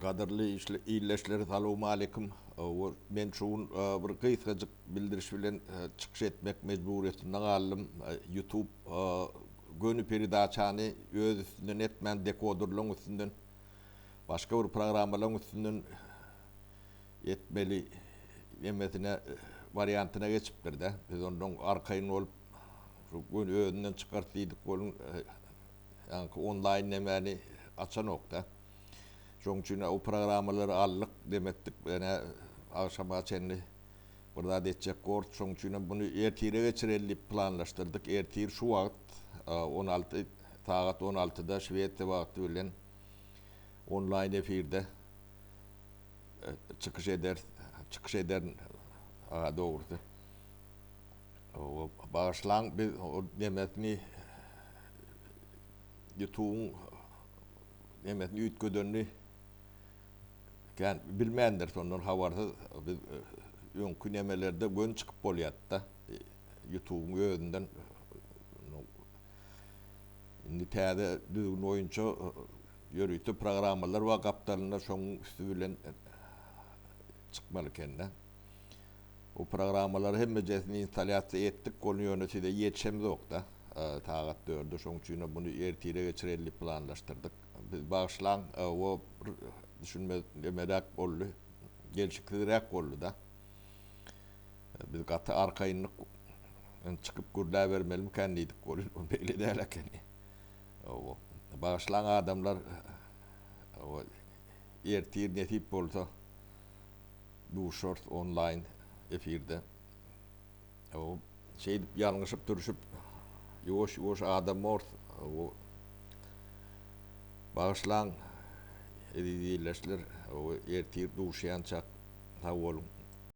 Gaderli iyleşleri salamu aleyküm. Men şuun bir kıyıskacık bildiriş bilen çıkış etmek mecburiyetinden aldım. YouTube gönü peridaçanı öz üstünden etmen dekodurluğun üstünden başka bir programmaların üstünden etmeli emesine varyantına geçiptir de. Biz ondan arkayın olup şu gönü özünden çıkarttıydık olun yani online emeni açan nokta. Şoň üçin o programmaları allyk demetdik. Ene akşama çenli burada detjek gort. Şoň üçin bunu ertire geçireli planlaşdyrdyk. Ertir şu wagt 16 saat 16-da Şwedse wagty bilen online efirde çıkış eder doğrusu. O başlang bir demetni YouTube'un demetni ütgödönni yani bilmeyenler sondan havarda biz önkü nemelerde gön çıkıp bolýatda YouTube'un öýünden indi täze düzgün oýunça ýörüýti programmalar we gapdalyna şoň üstü bilen çıkmaly ekende. O programmaları hemmejesini installasiýa etdik, onu ýönetide ýetişemiz okda. Tagat 4'de şoň üçin bunu ertire geçireli planlaşdyrdyk. Biz başlan o düşünmemek boldy. Gelişiklirak boldy da. Biz gaty arkayını çıkıp gurda vermelim kendidik boldy. Beýle däl ekeni. O başlan adamlar o ertir netip bolsa bu short online efirde o şey ýalňyşyp duruşup ýoş adam o başlan edilýärler o ertir duşýançak hawolun